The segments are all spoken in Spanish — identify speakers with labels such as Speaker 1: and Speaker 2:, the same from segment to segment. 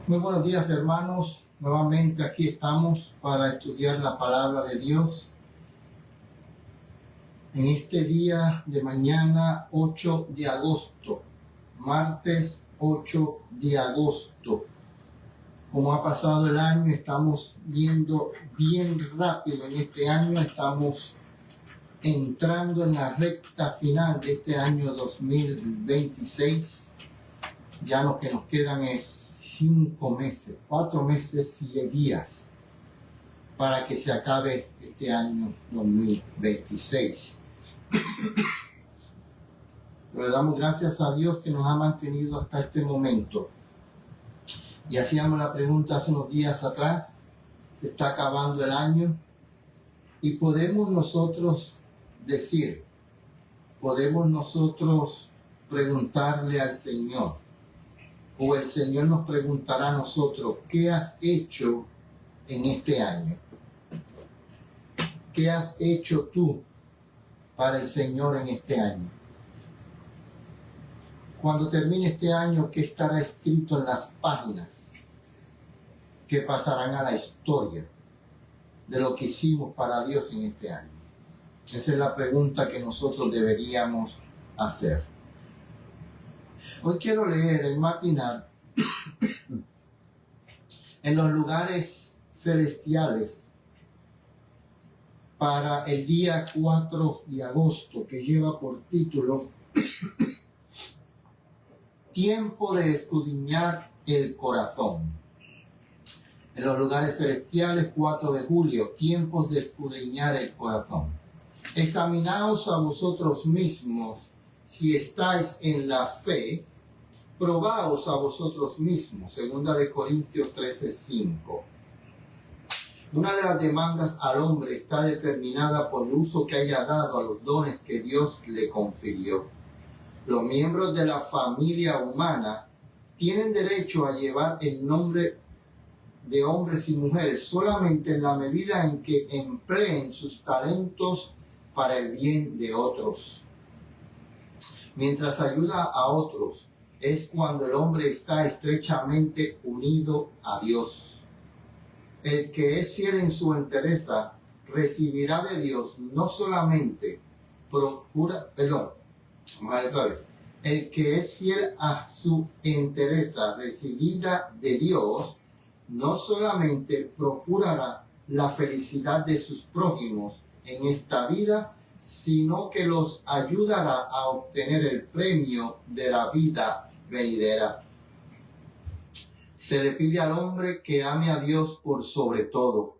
Speaker 1: Muy buenos días, hermanos. Nuevamente aquí estamos para estudiar la palabra de Dios. En este día de mañana, 8 de agosto, martes 8 de agosto. Como ha pasado el año, estamos viendo bien rápido en este año. Estamos entrando en la recta final de este año 2026. Ya lo que nos quedan es 4 meses y días para que se acabe este año 2026. Le damos gracias a Dios que nos ha mantenido hasta este momento. Y hacíamos la pregunta hace unos días atrás, se está acabando el año y podemos nosotros preguntarle al Señor, o el Señor nos preguntará a nosotros, ¿qué has hecho en este año? ¿Qué has hecho tú para el Señor en este año? Cuando termine este año, ¿qué estará escrito en las páginas que pasarán a la historia de lo que hicimos para Dios en este año? Esa es la pregunta que nosotros deberíamos hacer. Hoy quiero leer el matinal en los lugares celestiales para el día 4 de agosto, que lleva por título Tiempo de escudriñar el corazón. En los lugares celestiales, 4 de julio, tiempos de escudriñar el corazón. Examinaos a vosotros mismos si estáis en la fe. Probaos a vosotros mismos, 2 de Corintios 13:5. Una de las demandas al hombre está determinada por el uso que haya dado a los dones que Dios le confirió. Los miembros de la familia humana tienen derecho a llevar el nombre de hombres y mujeres solamente en la medida en que empleen sus talentos para el bien de otros. Mientras ayuda a otros, es cuando el hombre está estrechamente unido a Dios. El que es fiel en su entereza recibirá de Dios no solamente El que es fiel a su entereza recibida de Dios no solamente procurará la felicidad de sus prójimos en esta vida, sino que los ayudará a obtener el premio de la vida venidera. Se le pide al hombre que ame a Dios por sobre todo,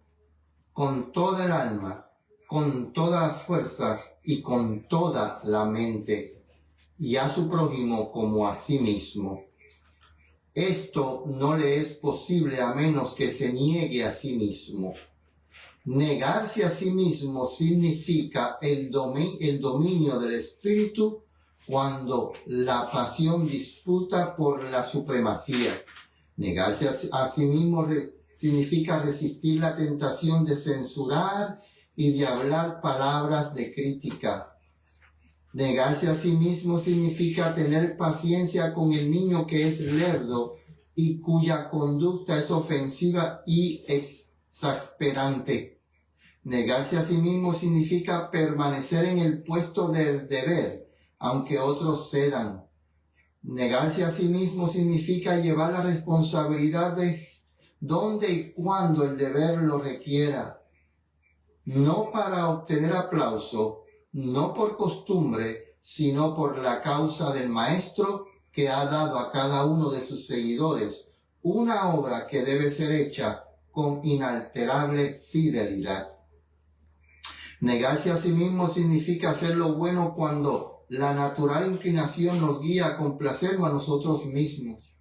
Speaker 1: con toda el alma, con todas las fuerzas y con toda la mente, y a su prójimo como a sí mismo. Esto no le es posible a menos que se niegue a sí mismo. Negarse a sí mismo significa el dominio del espíritu cuando la pasión disputa por la supremacía. Negarse a sí mismo significa resistir la tentación de censurar y de hablar palabras de crítica. Negarse a sí mismo significa tener paciencia con el niño que es lerdo y cuya conducta es ofensiva y exasperante. Negarse a sí mismo significa permanecer en el puesto del deber, aunque otros cedan. Negarse a sí mismo significa llevar la responsabilidad de donde y cuando el deber lo requiera. No para obtener aplauso, no por costumbre, sino por la causa del Maestro que ha dado a cada uno de sus seguidores una obra que debe ser hecha con inalterable fidelidad. Negarse a sí mismo significa hacer lo bueno cuando la natural inclinación nos guía a complacernos a nosotros mismos.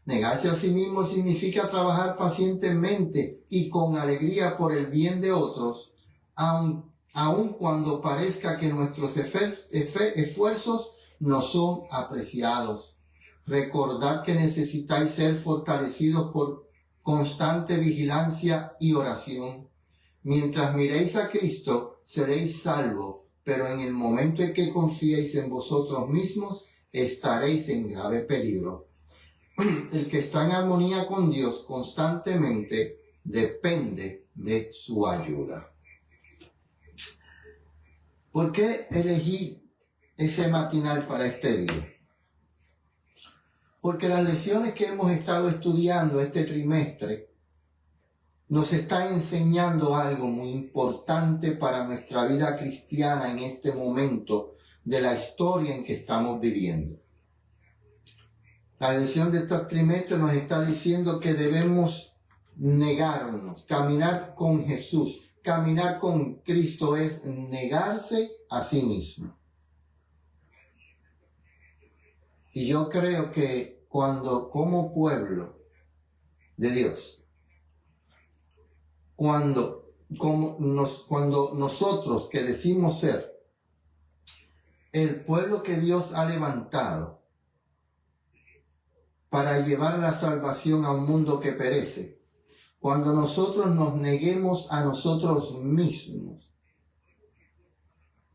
Speaker 1: Negarse a sí mismo significa trabajar pacientemente y con alegría por el bien de otros, aun cuando parezca que nuestros esfuerzos no son apreciados. Recordad que necesitáis ser fortalecidos por constante vigilancia y oración. Mientras miréis a Cristo, seréis salvos, pero en el momento en que confiéis en vosotros mismos, estaréis en grave peligro. El que está en armonía con Dios constantemente depende de su ayuda. ¿Por qué elegí ese matinal para este día? Porque las lecciones que hemos estado estudiando este trimestre nos están enseñando algo muy importante para nuestra vida cristiana en este momento de la historia en que estamos viviendo. La lección de este trimestre nos está diciendo que debemos negarnos, caminar con Jesús. Caminar con Cristo es negarse a sí mismo. Y yo creo que cuando como pueblo de Dios, cuando nosotros que decimos ser el pueblo que Dios ha levantado para llevar la salvación a un mundo que perece, cuando nosotros nos neguemos a nosotros mismos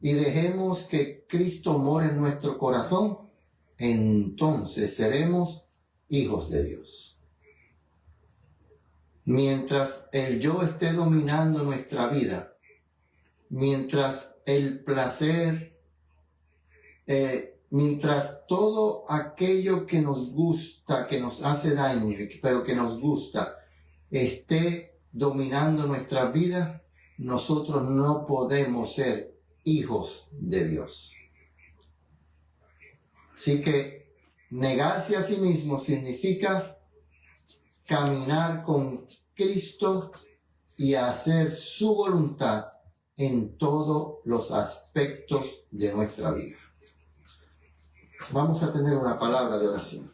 Speaker 1: y dejemos que Cristo more en nuestro corazón, entonces seremos hijos de Dios. Mientras el yo esté dominando nuestra vida, mientras el placer, mientras todo aquello que nos gusta, que nos hace daño, pero que nos gusta, esté dominando nuestra vida, nosotros no podemos ser hijos de Dios. Así que negarse a sí mismo significa caminar con Cristo y hacer su voluntad en todos los aspectos de nuestra vida. Vamos a tener una palabra de oración.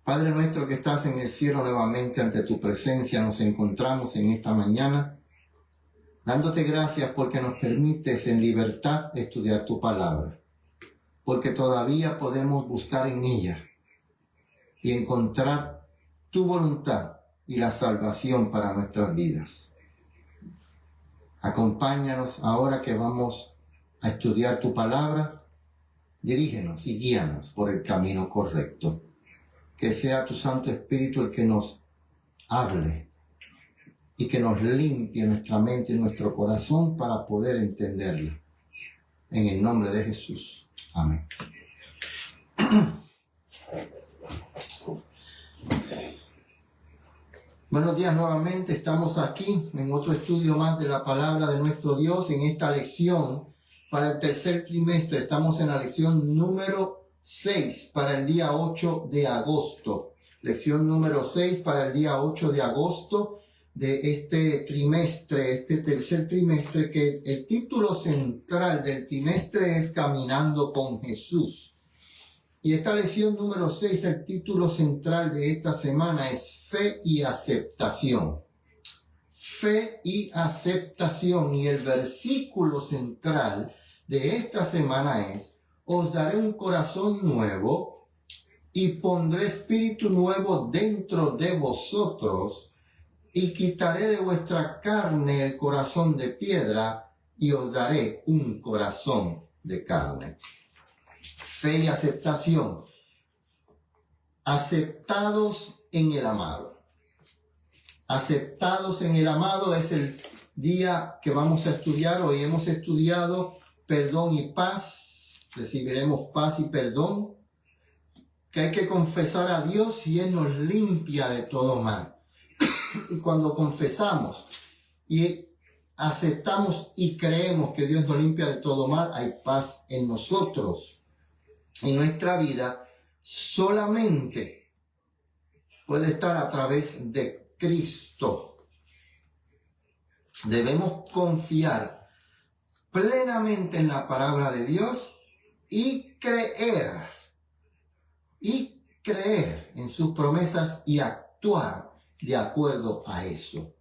Speaker 1: Padre nuestro que estás en el cielo, nuevamente ante tu presencia nos encontramos en esta mañana, dándote gracias porque nos permites en libertad estudiar tu palabra, porque todavía podemos buscar en ella y encontrar tu voluntad y la salvación para nuestras vidas. Acompáñanos ahora que vamos a estudiar tu palabra, dirígenos y guíanos por el camino correcto. Que sea tu Santo Espíritu el que nos hable y que nos limpie nuestra mente y nuestro corazón para poder entenderlo. En el nombre de Jesús. Amén. Buenos días nuevamente, estamos aquí en otro estudio más de la palabra de nuestro Dios en esta lección para el tercer trimestre. Estamos en la lección número 6 para el día 8 de agosto. Lección número 6 para el día 8 de agosto de este trimestre, este tercer trimestre, que el título central del trimestre es Caminando con Jesús. Y esta lección número 6, el título central de esta semana es Fe y Aceptación. Fe y aceptación. Y el versículo central de esta semana es: os daré un corazón nuevo y pondré espíritu nuevo dentro de vosotros y quitaré de vuestra carne el corazón de piedra y os daré un corazón de carne. Fe y aceptación. Aceptados en el amado. Aceptados en el amado es el día que vamos a estudiar. Hoy hemos estudiado perdón y paz. Recibiremos paz y perdón. Que hay que confesar a Dios y Él nos limpia de todo mal. Y cuando confesamos y aceptamos y creemos que Dios nos limpia de todo mal, hay paz en nosotros. En nuestra vida solamente puede estar a través de Cristo. Debemos confiar plenamente en la palabra de Dios y creer en sus promesas y actuar de acuerdo a eso.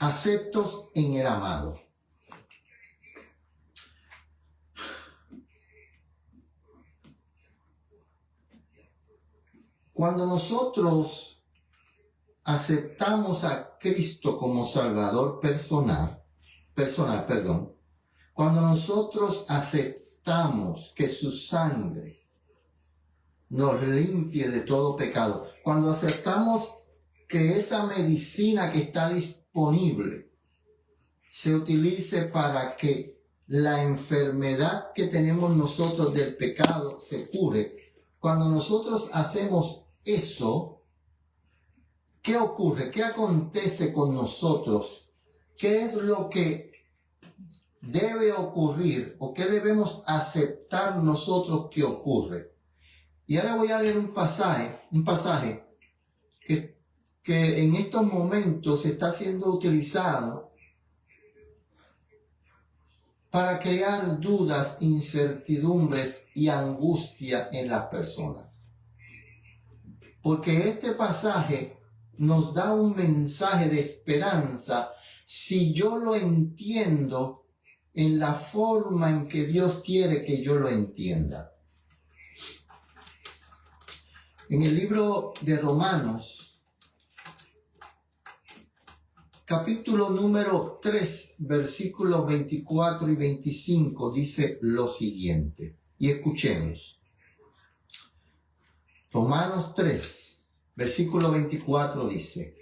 Speaker 1: Aceptos en el amado. Cuando nosotros aceptamos a Cristo como Salvador personal, cuando nosotros aceptamos que su sangre nos limpie de todo pecado, cuando aceptamos que esa medicina que está disponible se utilice para que la enfermedad que tenemos nosotros del pecado se cure, cuando nosotros hacemos eso, ¿qué ocurre? ¿Qué acontece con nosotros? ¿Qué es lo que debe ocurrir o qué debemos aceptar nosotros que ocurre? Y ahora voy a leer un pasaje que en estos momentos está siendo utilizado para crear dudas, incertidumbres y angustia en las personas. Porque este pasaje nos da un mensaje de esperanza si yo lo entiendo en la forma en que Dios quiere que yo lo entienda. En el libro de Romanos, capítulo número 3, versículos 24 y 25, dice lo siguiente. Y escuchemos. Romanos 3, versículo 24 dice: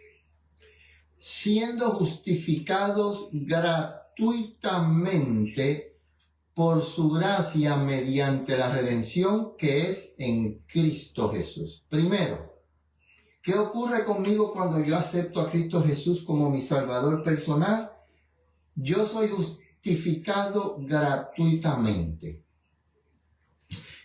Speaker 1: siendo justificados gratuitamente por su gracia mediante la redención que es en Cristo Jesús. Primero, ¿qué ocurre conmigo cuando yo acepto a Cristo Jesús como mi Salvador personal? Yo soy justificado gratuitamente.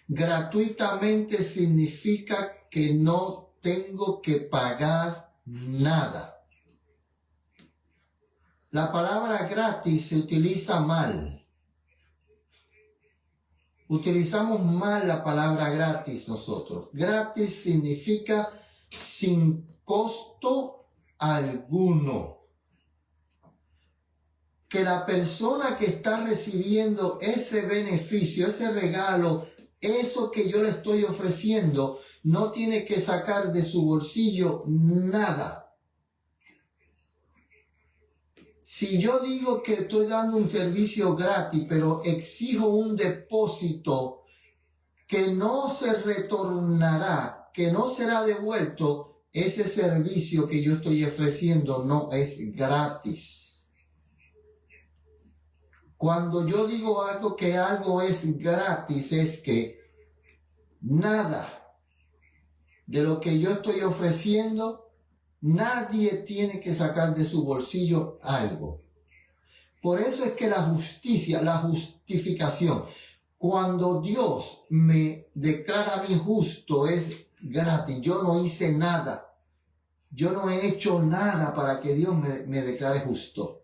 Speaker 1: Gratuitamente significa que no tengo que pagar nada. La palabra gratis se utiliza mal. Utilizamos mal la palabra gratis nosotros. Gratis significa sin costo alguno. Que la persona que está recibiendo ese beneficio, ese regalo, eso que yo le estoy ofreciendo, no tiene que sacar de su bolsillo nada. Si yo digo que estoy dando un servicio gratis, pero exijo un depósito que no se retornará, que no será devuelto, ese servicio que yo estoy ofreciendo no es gratis. Cuando yo digo que algo es gratis, es que nada de lo que yo estoy ofreciendo, nadie tiene que sacar de su bolsillo algo. Por eso es que la justificación, cuando Dios me declara a mí justo, es gratis. Yo no hice nada. Yo no he hecho nada para que Dios me declare justo.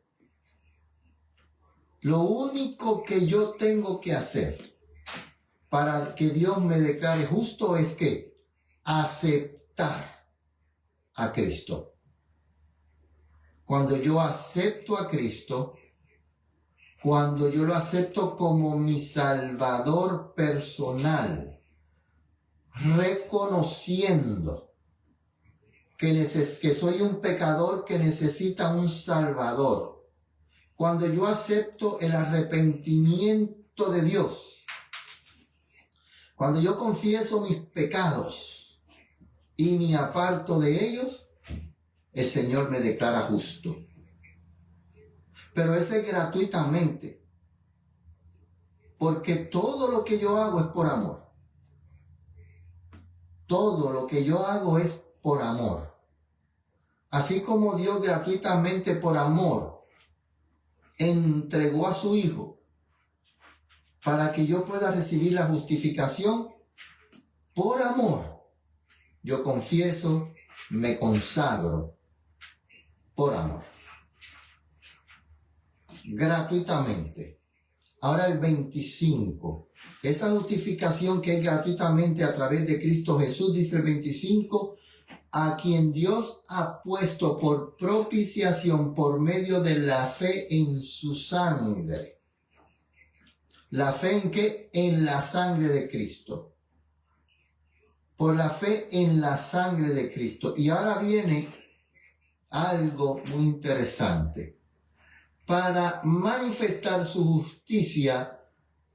Speaker 1: Lo único que yo tengo que hacer para que Dios me declare justo es que aceptar a Cristo. Cuando yo acepto a Cristo, cuando yo lo acepto como mi Salvador personal, reconociendo que soy un pecador que necesita un Salvador, cuando yo acepto el arrepentimiento de Dios, cuando yo confieso mis pecados y me aparto de ellos, el Señor me declara justo. Pero ese es gratuitamente, porque todo lo que yo hago es por amor. Todo lo que yo hago es por amor. Así como Dios gratuitamente por amor entregó a su Hijo para que yo pueda recibir la justificación, por amor, yo confieso, me consagro por amor. gratuitamente. Ahora el 25. Esa justificación que es gratuitamente a través de Cristo Jesús, dice el 25, a quien Dios ha puesto por propiciación por medio de la fe en su sangre. ¿La fe en qué? En la sangre de Cristo. Por la fe en la sangre de Cristo. Y ahora viene algo muy interesante. Para manifestar su justicia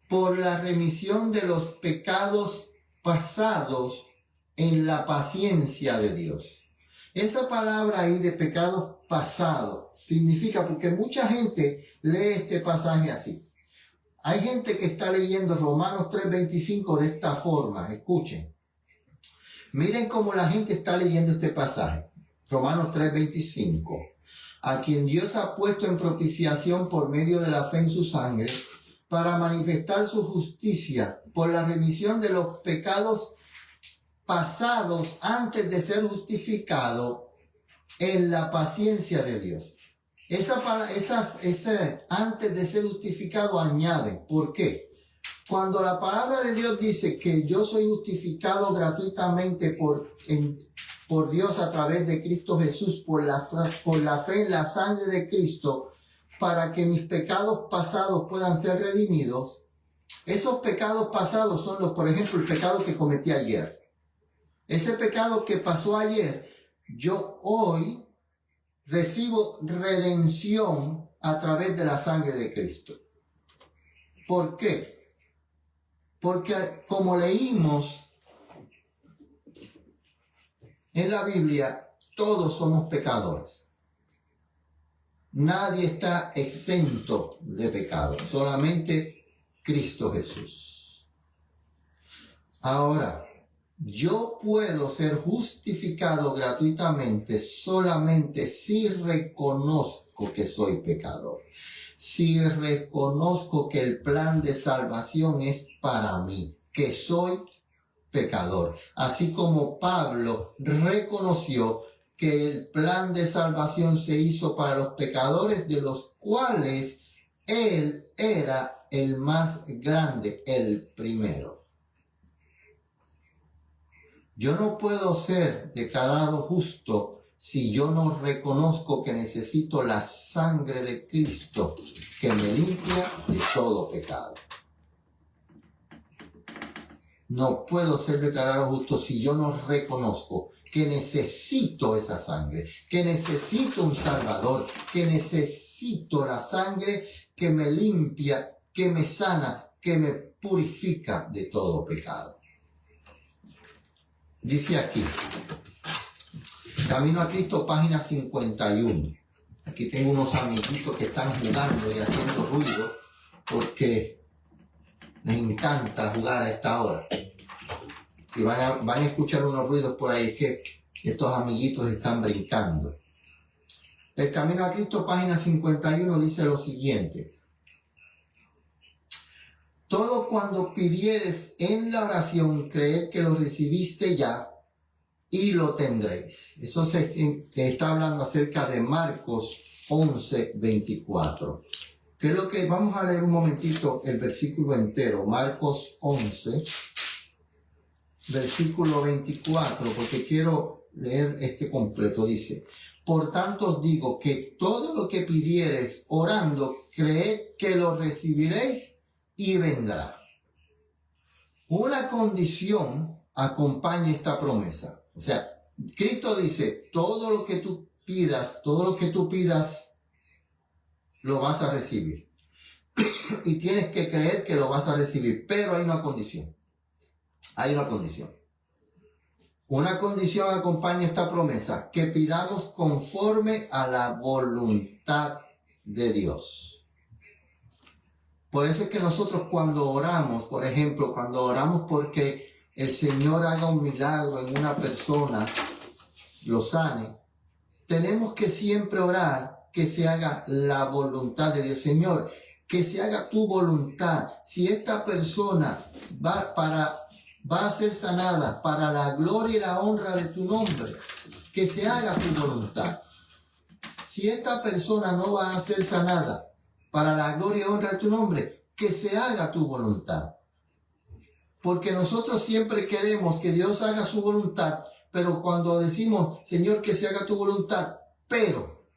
Speaker 1: por la remisión de los pecados pasados en la paciencia de Dios. Esa palabra ahí de pecados pasados significa, porque mucha gente lee este pasaje así. Hay gente que está leyendo Romanos 3:25 de esta forma. Escuchen. Miren cómo la gente está leyendo este pasaje. Romanos 3:25. A quien Dios ha puesto en propiciación por medio de la fe en su sangre, para manifestar su justicia por la remisión de los pecados pasados antes de ser justificado en la paciencia de Dios. Ese antes de ser justificado añade. ¿Por qué? Cuando la palabra de Dios dice que yo soy justificado gratuitamente por Dios a través de Cristo Jesús, por la fe en la sangre de Cristo, para que mis pecados pasados puedan ser redimidos, esos pecados pasados son por ejemplo, el pecado que cometí ayer. Ese pecado que pasó ayer, yo hoy recibo redención a través de la sangre de Cristo. ¿Por qué? Porque como leímos en la Biblia, todos somos pecadores. Nadie está exento de pecado, solamente Cristo Jesús. Ahora, yo puedo ser justificado gratuitamente solamente si reconozco que soy pecador. Si reconozco que el plan de salvación es para mí, que soy pecador. Así como Pablo reconoció que el plan de salvación se hizo para los pecadores, de los cuales él era el más grande, el primero. Yo no puedo ser declarado justo si yo no reconozco que necesito la sangre de Cristo que me limpia de todo pecado. No puedo ser declarado justo si yo no reconozco que necesito esa sangre, que necesito un Salvador, que necesito la sangre que me limpia, que me sana, que me purifica de todo pecado. Dice aquí, Camino a Cristo, página 51. Aquí tengo unos amiguitos que están jugando y haciendo ruido porque les encanta jugar a esta hora. Y van a escuchar unos ruidos por ahí, que estos amiguitos están brincando. El Camino a Cristo, página 51, dice lo siguiente. Todo cuando pidieres en la oración, creed que lo recibiste ya y lo tendréis. Eso se está hablando acerca de Marcos 11:24. ¿Qué es lo que vamos a leer un momentito el versículo entero? Marcos 11, versículo 24, porque quiero leer este completo. Dice: por tanto os digo que todo lo que pidiereis orando, creed que lo recibiréis y vendrá. Una condición acompaña esta promesa. O sea, Cristo dice, todo lo que tú pidas, lo vas a recibir. Y tienes que creer que lo vas a recibir. Pero hay una condición. Hay una condición. Una condición acompaña esta promesa, que pidamos conforme a la voluntad de Dios. Por eso es que nosotros cuando oramos, por ejemplo, cuando oramos porque el Señor haga un milagro en una persona, lo sane, tenemos que siempre orar que se haga la voluntad de Dios. Señor, que se haga tu voluntad. Si esta persona va a ser sanada para la gloria y la honra de tu nombre, que se haga tu voluntad. Si esta persona no va a ser sanada para la gloria y honra de tu nombre, que se haga tu voluntad. Porque nosotros siempre queremos que Dios haga su voluntad, pero cuando decimos, Señor, que se haga tu voluntad, pero,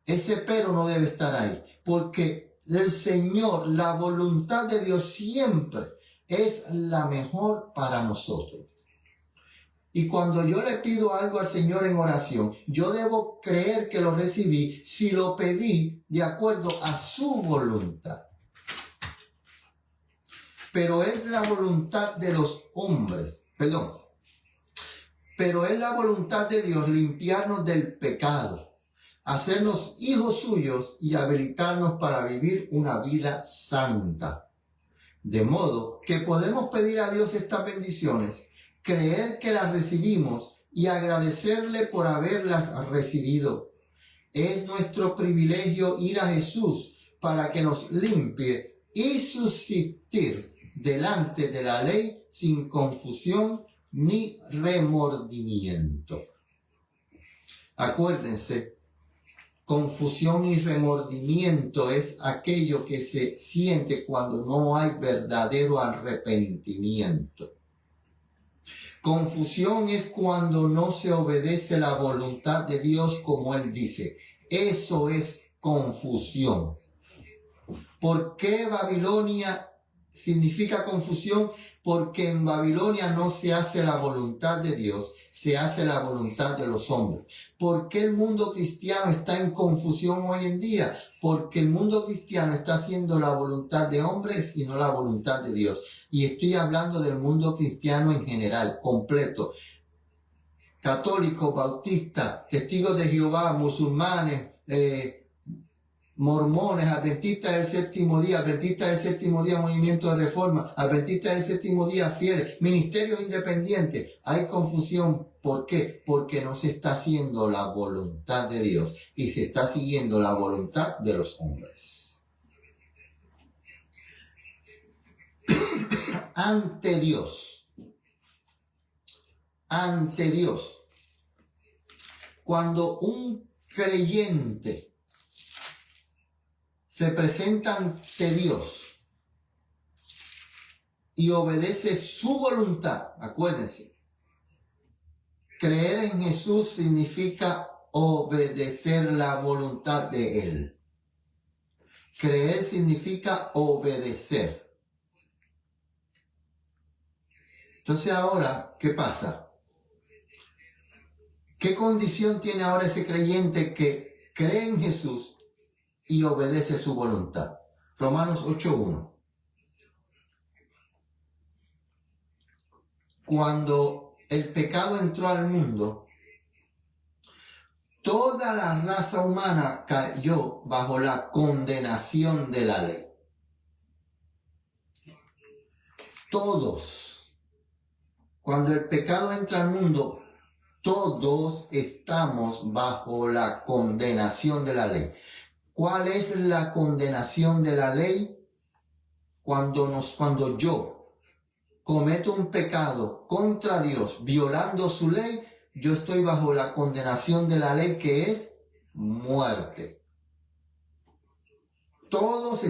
Speaker 1: ese pero no debe estar ahí, porque el Señor, la voluntad de Dios siempre es la mejor para nosotros. Y cuando yo le pido algo al Señor en oración, yo debo creer que lo recibí si lo pedí de acuerdo a su voluntad. Pero es la voluntad de los hombres, pero es la voluntad de Dios limpiarnos del pecado, hacernos hijos suyos y habilitarnos para vivir una vida santa. De modo que podemos pedir a Dios estas bendiciones, creer que las recibimos y agradecerle por haberlas recibido. Es nuestro privilegio ir a Jesús para que nos limpie y subsistir delante de la ley sin confusión ni remordimiento. Acuérdense, confusión y remordimiento es aquello que se siente cuando no hay verdadero arrepentimiento. Confusión es cuando no se obedece la voluntad de Dios como Él dice. Eso es confusión. ¿Por qué Babilonia significa confusión? Porque en Babilonia no se hace la voluntad de Dios, se hace la voluntad de los hombres. ¿Por qué el mundo cristiano está en confusión hoy en día? Porque el mundo cristiano está haciendo la voluntad de hombres y no la voluntad de Dios. Y estoy hablando del mundo cristiano en general, completo. Católicos, bautistas, testigos de Jehová, musulmanes, mormones, adventistas del séptimo día, movimiento de reforma, adventistas del séptimo día, fieles, ministerios independientes. Hay confusión. ¿Por qué? Porque no se está haciendo la voluntad de Dios y se está siguiendo la voluntad de los hombres. Ante Dios, cuando un creyente se presenta ante Dios y obedece su voluntad, acuérdense, creer en Jesús significa obedecer la voluntad de Él. Creer significa obedecer. Entonces ahora, ¿qué pasa? ¿Qué condición tiene ahora ese creyente que cree en Jesús y obedece su voluntad? Romanos 8:1. Cuando el pecado entró al mundo, toda la raza humana cayó bajo la condenación de la ley. Todos. Cuando el pecado entra al mundo, todos estamos bajo la condenación de la ley. ¿Cuál es la condenación de la ley? Cuando yo cometo un pecado contra Dios, violando su ley, yo estoy bajo la condenación de la ley, que es muerte. Todos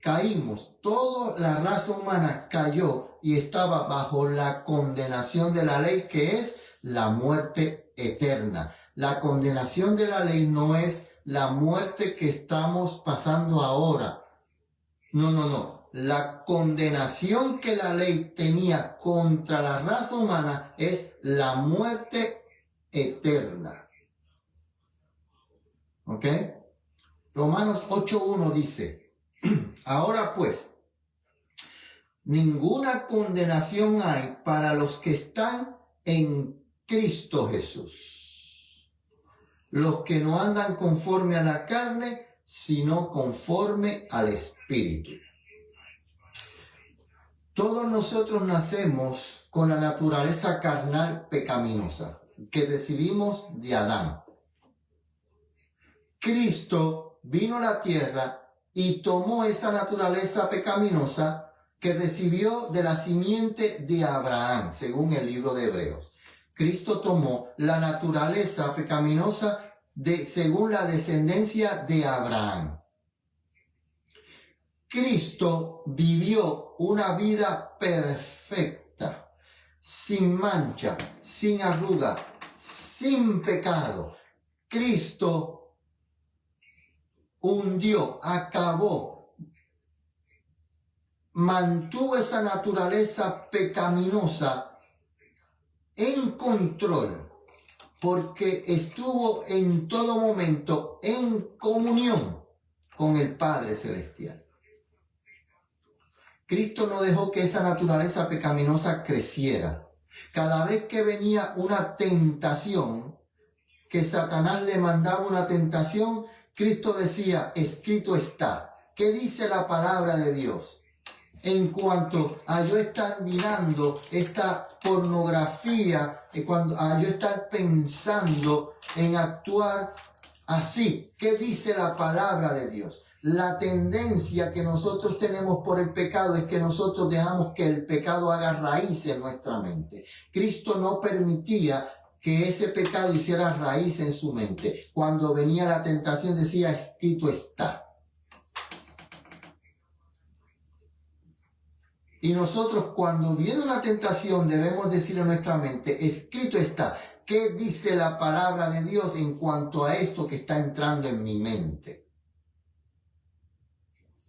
Speaker 1: caímos, toda la raza humana cayó y estaba bajo la condenación de la ley, que es la muerte eterna. La condenación de la ley no es la muerte que estamos pasando ahora. No. La condenación que la ley tenía contra la raza humana es la muerte eterna. ¿Ok? Romanos 8:1 dice, ahora pues, ninguna condenación hay para los que están en Cristo Jesús, los que no andan conforme a la carne, sino conforme al Espíritu. Todos nosotros nacemos con la naturaleza carnal pecaminosa que recibimos de Adán. Cristo vino a la tierra y tomó esa naturaleza pecaminosa que recibió de la simiente de Abraham, según el libro de Hebreos. Cristo tomó la naturaleza pecaminosa según la descendencia de Abraham. Cristo vivió una vida perfecta, sin mancha, sin arruga, sin pecado. Cristo hundió, acabó, mantuvo esa naturaleza pecaminosa en control, porque estuvo en todo momento en comunión con el Padre Celestial. Cristo no dejó que esa naturaleza pecaminosa creciera. Cada vez que venía una tentación, que Satanás le mandaba una tentación, Cristo decía, escrito está. ¿Qué dice la palabra de Dios? En cuanto a yo estar mirando esta pornografía, a yo estar pensando en actuar así, ¿qué dice la palabra de Dios? La tendencia que nosotros tenemos por el pecado es que nosotros dejamos que el pecado haga raíz en nuestra mente. Cristo no permitía que ese pecado hiciera raíz en su mente. Cuando venía la tentación decía, escrito está. Y nosotros cuando viene una tentación debemos decir en nuestra mente, escrito está. ¿Qué dice la palabra de Dios en cuanto a esto que está entrando en mi mente?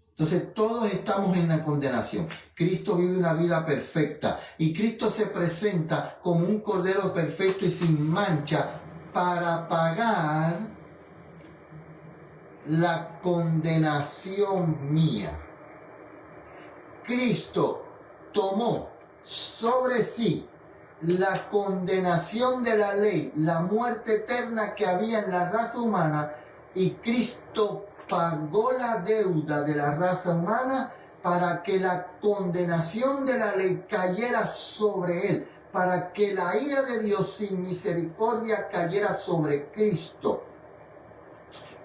Speaker 1: Entonces todos estamos en la condenación. Cristo vive una vida perfecta y Cristo se presenta como un cordero perfecto y sin mancha para pagar la condenación mía. Cristo tomó sobre sí la condenación de la ley, la muerte eterna que había en la raza humana, y Cristo pagó la deuda de la raza humana para que la condenación de la ley cayera sobre él, para que la ira de Dios sin misericordia cayera sobre Cristo.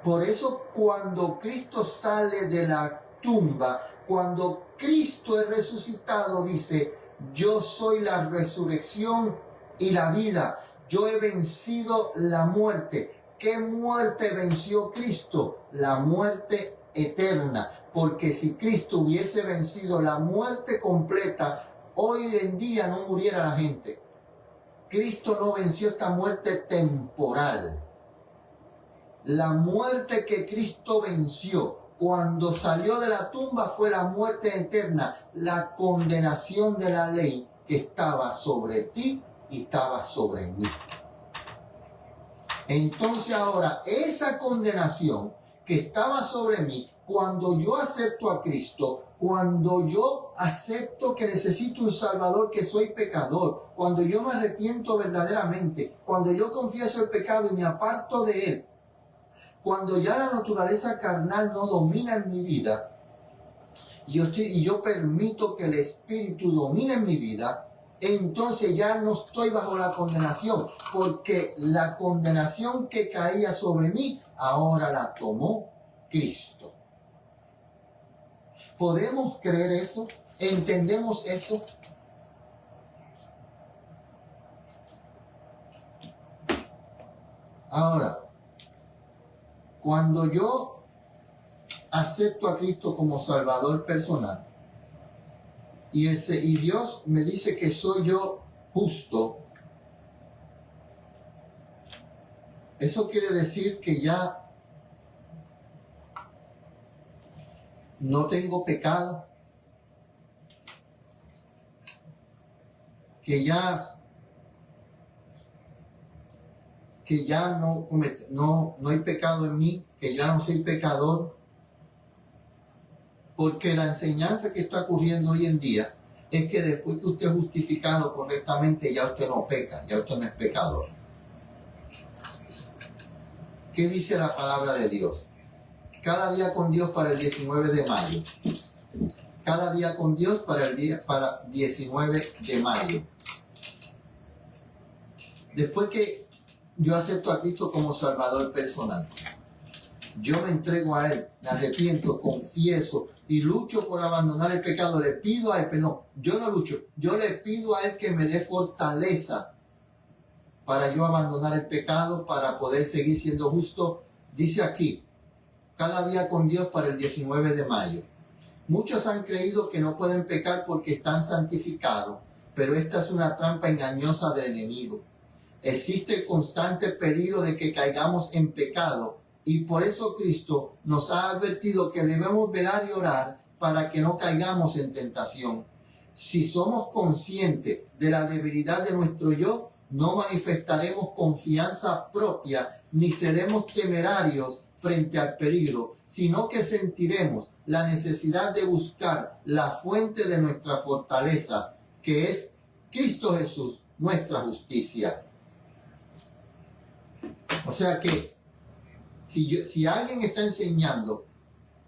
Speaker 1: Por eso cuando Cristo sale de la tumba, cuando Cristo es resucitado, dice, yo soy la resurrección y la vida. Yo he vencido la muerte. ¿Qué muerte venció Cristo? La muerte eterna. Porque si Cristo hubiese vencido la muerte completa, hoy en día no muriera la gente. Cristo no venció esta muerte temporal. La muerte que Cristo venció cuando salió de la tumba fue la muerte eterna, la condenación de la ley que estaba sobre ti y estaba sobre mí. Entonces ahora esa condenación que estaba sobre mí, cuando yo acepto a Cristo, cuando yo acepto que necesito un Salvador, que soy pecador, cuando yo me arrepiento verdaderamente, cuando yo confieso el pecado y me aparto de él, cuando ya la naturaleza carnal no domina en mi vida, y yo permito que el Espíritu domine en mi vida, entonces ya no estoy bajo la condenación, porque la condenación que caía sobre mí, ahora la tomó Cristo. ¿Podemos creer eso? ¿Entendemos eso? Ahora, cuando yo acepto a Cristo como Salvador personal, y Dios me dice que soy yo justo, eso quiere decir que ya no tengo pecado, que ya no hay pecado en mí, que ya no soy pecador. Porque la enseñanza que está ocurriendo hoy en día es que después que usted es justificado correctamente, ya usted no peca, ya usted no es pecador. ¿Qué dice la palabra de Dios? Cada día con Dios para el 19 de mayo. Cada día con Dios para 19 de mayo. Después que yo acepto a Cristo como Salvador personal, yo me entrego a Él, me arrepiento, confieso y lucho por abandonar el pecado. Le pido a Él, pero no, yo no lucho, yo le pido a Él que me dé fortaleza para yo abandonar el pecado, para poder seguir siendo justo. Dice aquí, cada día con Dios para el 19 de mayo. Muchos han creído que no pueden pecar porque están santificados, pero esta es una trampa engañosa del enemigo. Existe el constante peligro de que caigamos en pecado, y por eso Cristo nos ha advertido que debemos velar y orar para que no caigamos en tentación. Si somos conscientes de la debilidad de nuestro yo, no manifestaremos confianza propia ni seremos temerarios frente al peligro, sino que sentiremos la necesidad de buscar la fuente de nuestra fortaleza, que es Cristo Jesús, nuestra justicia. O sea que si alguien está enseñando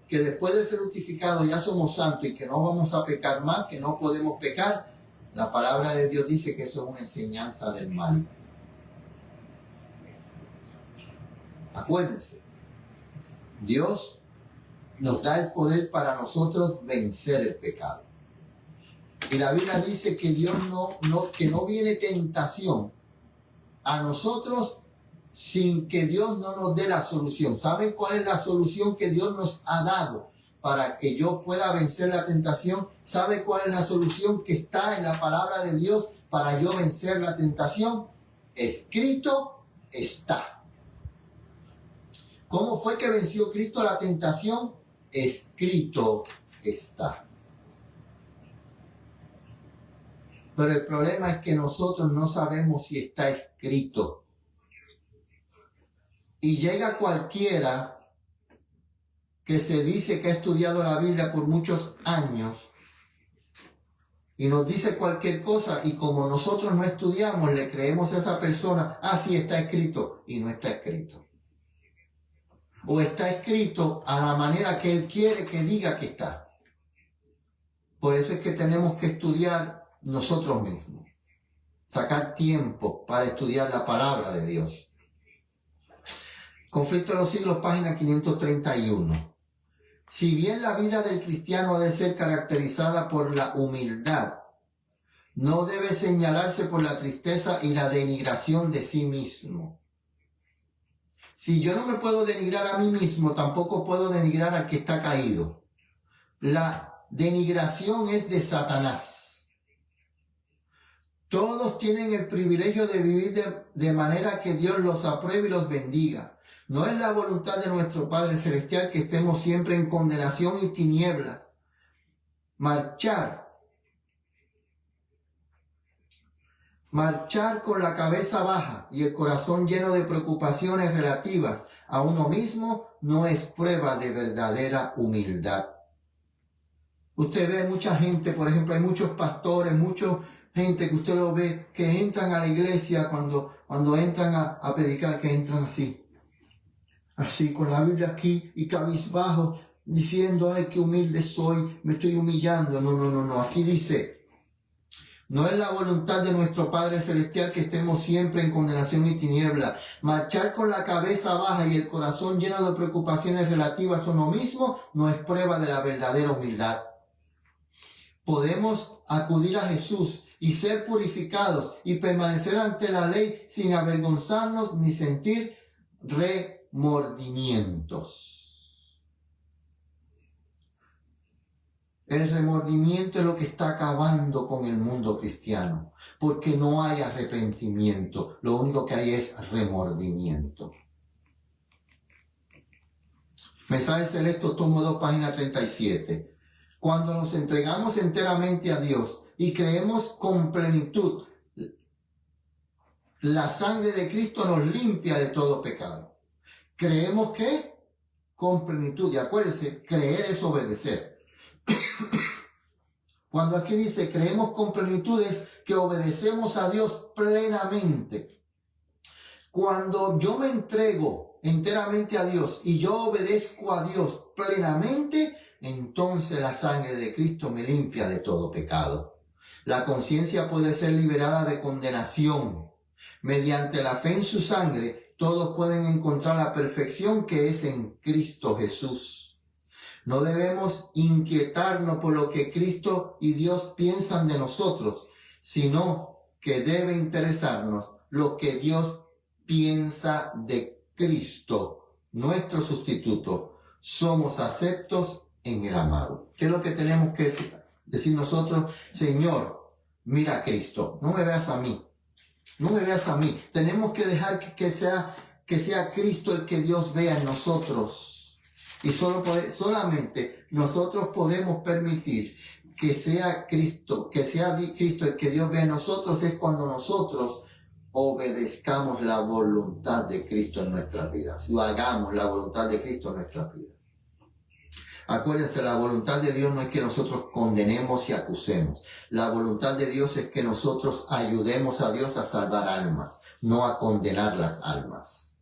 Speaker 1: que después de ser justificado ya somos santos y que no vamos a pecar más, que no podemos pecar, la palabra de Dios dice que eso es una enseñanza del mal. Acuérdense, Dios nos da el poder para nosotros vencer el pecado. Y la Biblia dice que Dios que no viene tentación a nosotros sin que Dios no nos dé la solución. ¿Saben cuál es la solución que Dios nos ha dado para que yo pueda vencer la tentación? ¿Sabe cuál es la solución que está en la palabra de Dios para yo vencer la tentación? Escrito está. ¿Cómo fue que venció Cristo la tentación? Escrito está. Pero el problema es que nosotros no sabemos si está escrito. Y llega cualquiera que se dice que ha estudiado la Biblia por muchos años y nos dice cualquier cosa, y como nosotros no estudiamos, le creemos a esa persona, sí está escrito, y no está escrito. O está escrito a la manera que él quiere que diga que está. Por eso es que tenemos que estudiar nosotros mismos, sacar tiempo para estudiar la palabra de Dios. Conflicto de los siglos, página 531. Si bien la vida del cristiano ha de ser caracterizada por la humildad, no debe señalarse por la tristeza y la denigración de sí mismo. Si yo no me puedo denigrar a mí mismo, tampoco puedo denigrar al que está caído. La denigración es de Satanás. Todos tienen el privilegio de vivir de manera que Dios los apruebe y los bendiga. No es la voluntad de nuestro Padre Celestial que estemos siempre en condenación y tinieblas. Marchar con la cabeza baja y el corazón lleno de preocupaciones relativas a uno mismo no es prueba de verdadera humildad. Usted ve mucha gente, por ejemplo, hay muchos pastores, mucha gente que usted lo ve, que entran a la iglesia cuando entran a predicar, que entran así con la Biblia aquí y cabizbajo, diciendo, ay, qué humilde soy, me estoy humillando. No, aquí dice, no es la voluntad de nuestro Padre Celestial que estemos siempre en condenación y tiniebla. Marchar con la cabeza baja y el corazón lleno de preocupaciones relativas a uno mismo no es prueba de la verdadera humildad. Podemos acudir a Jesús y ser purificados y permanecer ante la ley sin avergonzarnos ni sentir remordimientos. El remordimiento es lo que está acabando con el mundo cristiano, porque no hay arrepentimiento, lo único que hay es remordimiento. Mensaje Selecto, tomo 2, página 37. Cuando nos entregamos enteramente a Dios y creemos con plenitud, la sangre de Cristo nos limpia de todo pecado. Creemos que con plenitud, y acuérdense, creer es obedecer. Cuando aquí dice creemos con plenitud es que obedecemos a Dios plenamente. Cuando yo me entrego enteramente a Dios y yo obedezco a Dios plenamente, entonces la sangre de Cristo me limpia de todo pecado. La conciencia puede ser liberada de condenación. Mediante la fe en su sangre, todos pueden encontrar la perfección que es en Cristo Jesús. No debemos inquietarnos por lo que Cristo y Dios piensan de nosotros, sino que debe interesarnos lo que Dios piensa de Cristo, nuestro sustituto. Somos aceptos en el amado. ¿Qué es lo que tenemos que decir nosotros? Señor, mira a Cristo, no me veas a mí. No me veas a mí. Tenemos que dejar que sea Cristo el que Dios vea en nosotros. Y solamente nosotros podemos permitir que sea Cristo el que Dios vea en nosotros, es cuando nosotros obedezcamos la voluntad de Cristo en nuestras vidas. Lo hagamos la voluntad de Cristo en nuestras vidas. Acuérdense, la voluntad de Dios no es que nosotros condenemos y acusemos. La voluntad de Dios es que nosotros ayudemos a Dios a salvar almas, no a condenar las almas.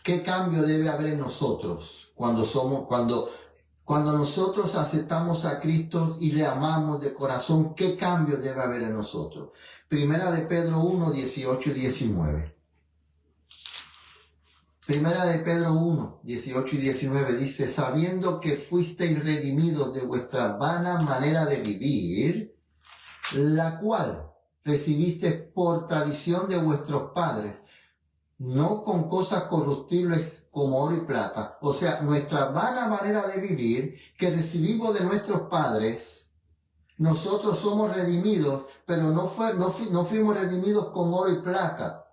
Speaker 1: ¿Qué cambio debe haber en nosotros cuando nosotros aceptamos a Cristo y le amamos de corazón? ¿Qué cambio debe haber en nosotros? Primera de Pedro 1, 18 y 19. Primera de Pedro 1, 18 y 19 dice: sabiendo que fuisteis redimidos de vuestra vana manera de vivir, la cual recibiste por tradición de vuestros padres, no con cosas corruptibles como oro y plata. O sea, nuestra vana manera de vivir que recibimos de nuestros padres, nosotros somos redimidos, pero no fuimos redimidos con oro y plata,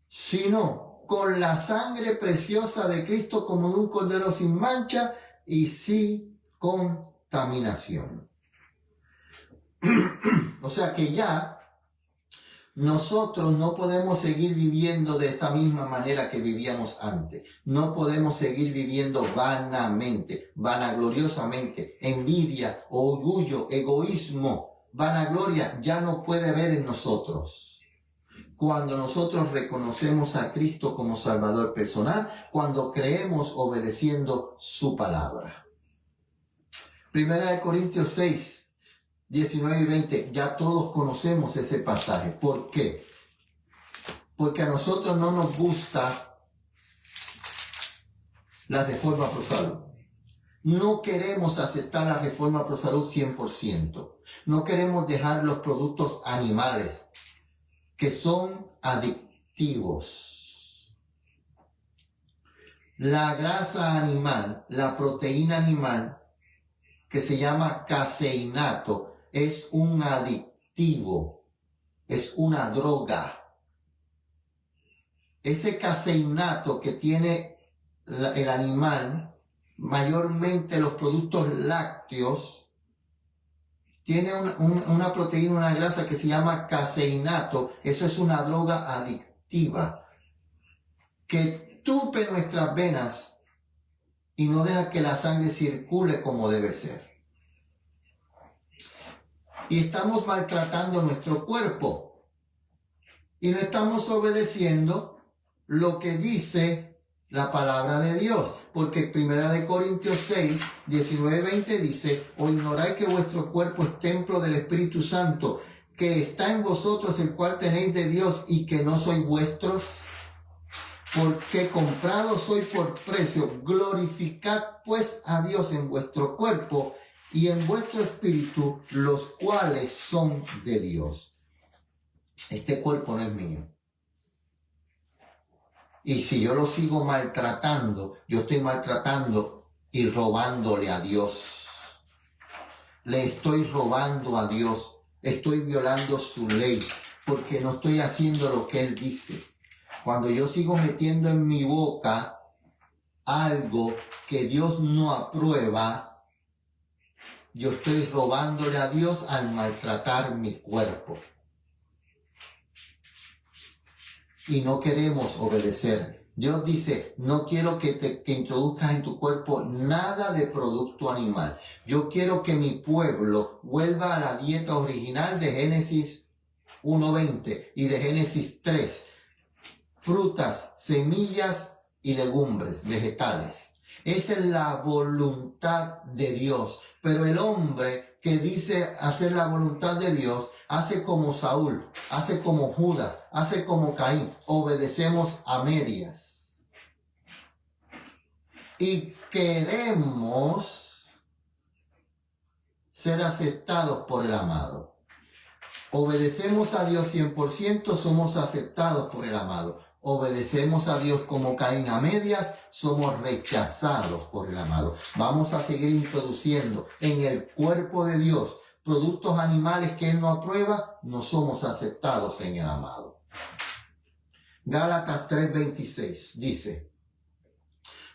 Speaker 1: sino con la sangre preciosa de Cristo como de un cordero sin mancha y sin contaminación. O sea que ya nosotros no podemos seguir viviendo de esa misma manera que vivíamos antes. No podemos seguir viviendo vanamente, vanagloriosamente. Envidia, orgullo, egoísmo, vanagloria ya no puede haber en nosotros. Cuando nosotros reconocemos a Cristo como Salvador personal, cuando creemos obedeciendo su palabra. Primera de Corintios 6, 19 y 20, ya todos conocemos ese pasaje. ¿Por qué? Porque a nosotros no nos gusta la reforma pro salud. No queremos aceptar la reforma pro salud 100%. No queremos dejar los productos animales que son adictivos. La grasa animal, la proteína animal, que se llama caseinato, es un adictivo, es una droga. Ese caseinato que tiene el animal, mayormente los productos lácteos, tiene una proteína, una grasa que se llama caseinato. Eso es una droga adictiva que tupe nuestras venas y no deja que la sangre circule como debe ser. Y estamos maltratando nuestro cuerpo y no estamos obedeciendo lo que dice la palabra de Dios, porque Primera de Corintios 6, 19 y 20 dice: o ignoráis que vuestro cuerpo es templo del Espíritu Santo, que está en vosotros, el cual tenéis de Dios, y que no sois vuestros, porque comprados sois por precio. Glorificad pues a Dios en vuestro cuerpo y en vuestro espíritu, los cuales son de Dios. Este cuerpo no es mío. Y si yo lo sigo maltratando, yo estoy maltratando y robándole a Dios. Le estoy robando a Dios. Estoy violando su ley, porque no estoy haciendo lo que Él dice. Cuando yo sigo metiendo en mi boca algo que Dios no aprueba, yo estoy robándole a Dios al maltratar mi cuerpo. Y no queremos obedecer. Dios dice: no quiero que introduzcas en tu cuerpo nada de producto animal. Yo quiero que mi pueblo vuelva a la dieta original de Génesis 1:20 y de Génesis 3. Frutas, semillas y legumbres, vegetales. Esa es la voluntad de Dios. Pero el hombre que dice hacer la voluntad de Dios hace como Saúl, hace como Judas, hace como Caín. Obedecemos a medias. Y queremos ser aceptados por el amado. Obedecemos a Dios 100%, somos aceptados por el amado. obedecemos a Dios como Caín a medias, somos rechazados por el amado. Vamos a seguir introduciendo en el cuerpo de Dios productos animales que Él no aprueba, no somos aceptados en el amado. Gálatas 3:26 dice,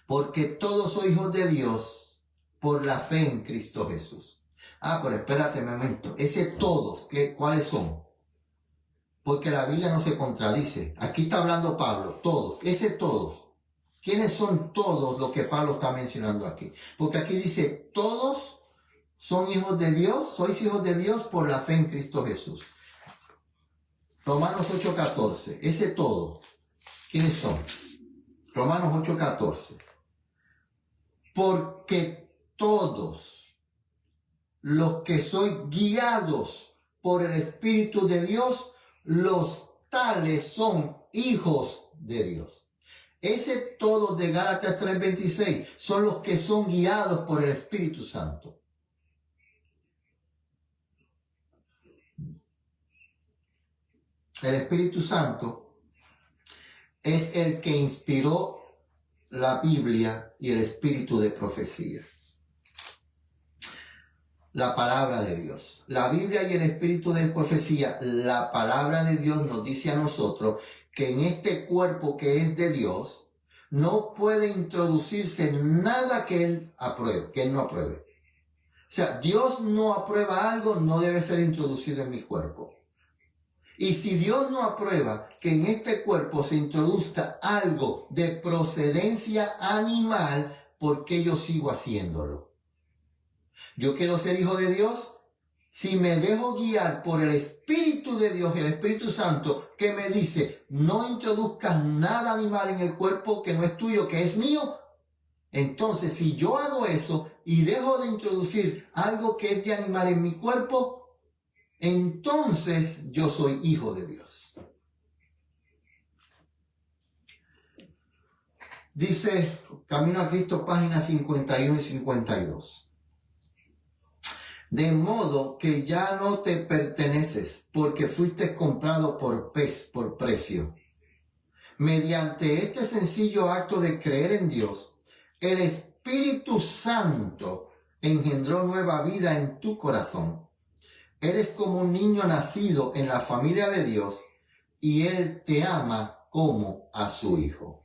Speaker 1: porque todos sois hijos de Dios por la fe en Cristo Jesús. Pero espérate un momento, ese todos, ¿cuáles son? Porque la Biblia no se contradice. Aquí está hablando Pablo, todos, ese todos. ¿Quiénes son todos los que Pablo está mencionando aquí? Porque aquí dice, todos son hijos de Dios, sois hijos de Dios por la fe en Cristo Jesús. Romanos 8:14, ese todo, ¿quiénes son? Romanos 8:14. Porque todos los que sois guiados por el Espíritu de Dios, los tales son hijos de Dios. Ese todo de Gálatas 3:26 son los que son guiados por el Espíritu Santo. El Espíritu Santo es el que inspiró la Biblia y el espíritu de profecía. La palabra de Dios. La Biblia y el espíritu de profecía, la palabra de Dios nos dice a nosotros que en este cuerpo que es de Dios, no puede introducirse nada que Él apruebe, que Él no apruebe. O sea, Dios no aprueba algo, no debe ser introducido en mi cuerpo. Y si Dios no aprueba que en este cuerpo se introduzca algo de procedencia animal, ¿por qué yo sigo haciéndolo? Yo quiero ser hijo de Dios. Si me dejo guiar por el Espíritu de Dios, el Espíritu Santo, que me dice, no introduzcas nada animal en el cuerpo que no es tuyo, que es mío. Entonces, si yo hago eso y dejo de introducir algo que es de animal en mi cuerpo, entonces yo soy hijo de Dios. Dice Camino a Cristo, páginas 51 y 52. De modo que ya no te perteneces, porque fuiste comprado por precio. Mediante este sencillo acto de creer en Dios, el Espíritu Santo engendró nueva vida en tu corazón. Eres como un niño nacido en la familia de Dios y Él te ama como a su hijo.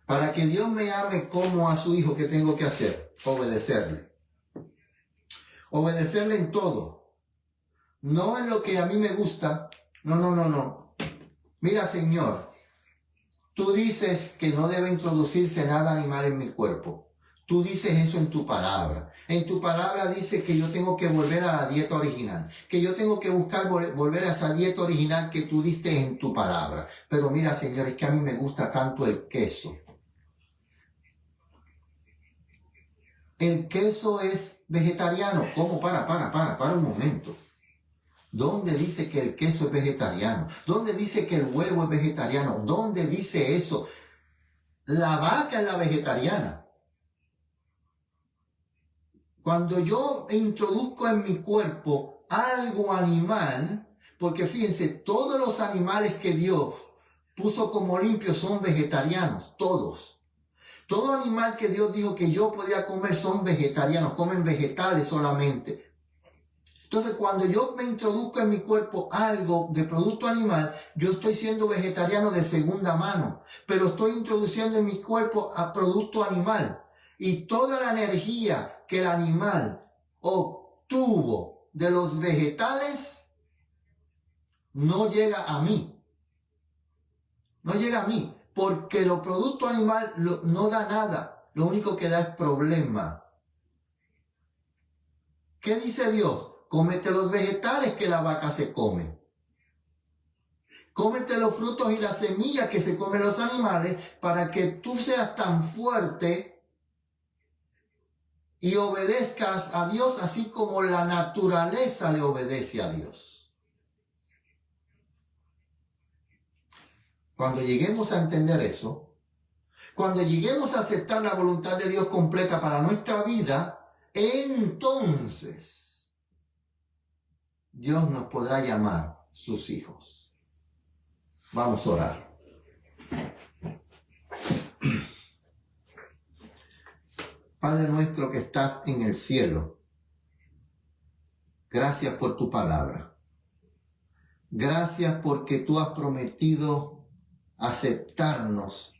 Speaker 1: Para que Dios me ame como a su hijo, ¿qué tengo que hacer? Obedecerle. Obedecerle en todo. No en lo que a mí me gusta. No. Mira, Señor, tú dices que no debe introducirse nada animal en mi cuerpo. Tú dices eso en tu palabra. En tu palabra dice que yo tengo que volver a la dieta original. Que yo tengo que buscar volver a esa dieta original que tú diste en tu palabra. Pero mira, Señor, es que a mí me gusta tanto el queso. El queso es vegetariano. ¿Cómo? Para un momento. ¿Dónde dice que el queso es vegetariano? ¿Dónde dice que el huevo es vegetariano? ¿Dónde dice eso? La vaca es la vegetariana. Cuando yo introduzco en mi cuerpo algo animal, porque fíjense, todos los animales que Dios puso como limpios son vegetarianos, todos. Todo animal que Dios dijo que yo podía comer son vegetarianos, comen vegetales solamente. Entonces, cuando yo me introduzco en mi cuerpo algo de producto animal, yo estoy siendo vegetariano de segunda mano, pero estoy introduciendo en mi cuerpo a producto animal. Y toda la energía que el animal obtuvo de los vegetales no llega a mí. No llega a mí, porque los productos animales no da nada. Lo único que da es problema. ¿Qué dice Dios? Cómete los vegetales que la vaca se come. Cómete los frutos y las semillas que se comen los animales para que tú seas tan fuerte y obedezcas a Dios así como la naturaleza le obedece a Dios. Cuando lleguemos a entender eso, cuando lleguemos a aceptar la voluntad de Dios completa para nuestra vida, entonces Dios nos podrá llamar sus hijos. Vamos a orar. Padre nuestro que estás en el cielo, gracias por tu palabra. Gracias porque tú has prometido aceptarnos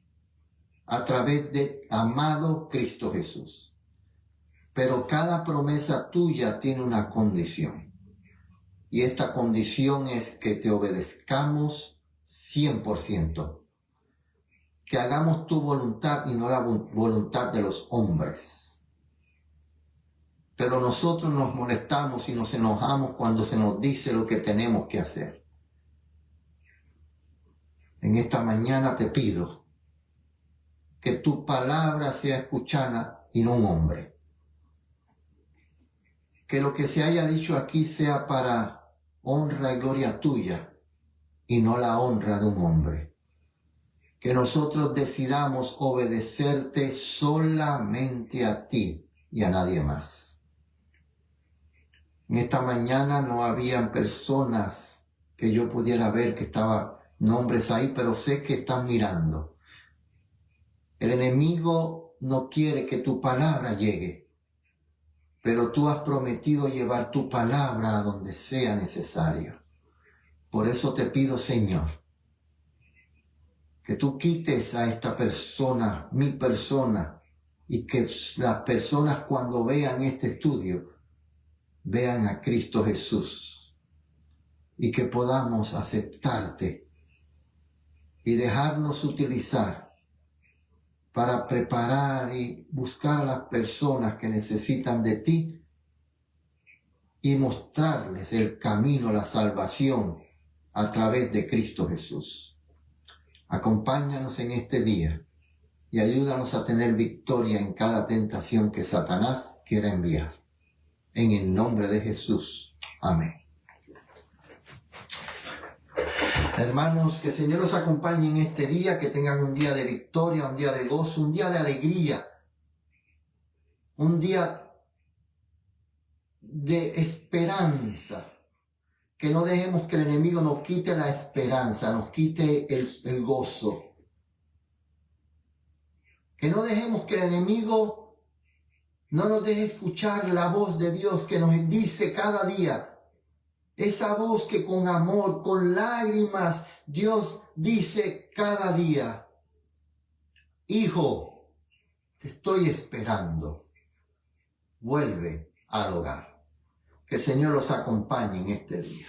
Speaker 1: a través de amado Cristo Jesús. Pero cada promesa tuya tiene una condición. Y esta condición es que te obedezcamos 100%. Que hagamos tu voluntad y no la voluntad de los hombres. Pero nosotros nos molestamos y nos enojamos cuando se nos dice lo que tenemos que hacer. En esta mañana te pido que tu palabra sea escuchada y no un hombre. Que lo que se haya dicho aquí sea para honra y gloria tuya y no la honra de un hombre. Que nosotros decidamos obedecerte solamente a ti y a nadie más. En esta mañana no habían personas que yo pudiera ver que estaban nombres ahí, pero sé que están mirando. El enemigo no quiere que tu palabra llegue, pero tú has prometido llevar tu palabra a donde sea necesario. Por eso te pido, Señor, que tú quites a esta persona, mi persona, y que las personas cuando vean este estudio, vean a Cristo Jesús, y que podamos aceptarte y dejarnos utilizar para preparar y buscar a las personas que necesitan de ti y mostrarles el camino a la salvación a través de Cristo Jesús. Acompáñanos en este día y ayúdanos a tener victoria en cada tentación que Satanás quiera enviar. En el nombre de Jesús. Amén. Hermanos, que el Señor los acompañe en este día, que tengan un día de victoria, un día de gozo, un día de alegría, un día de esperanza. Que no dejemos que el enemigo nos quite la esperanza, nos quite el gozo. Que no dejemos que el enemigo no nos deje escuchar la voz de Dios que nos dice cada día. Esa voz que con amor, con lágrimas, Dios dice cada día: hijo, te estoy esperando. Vuelve al hogar. Que el Señor los acompañe en este día.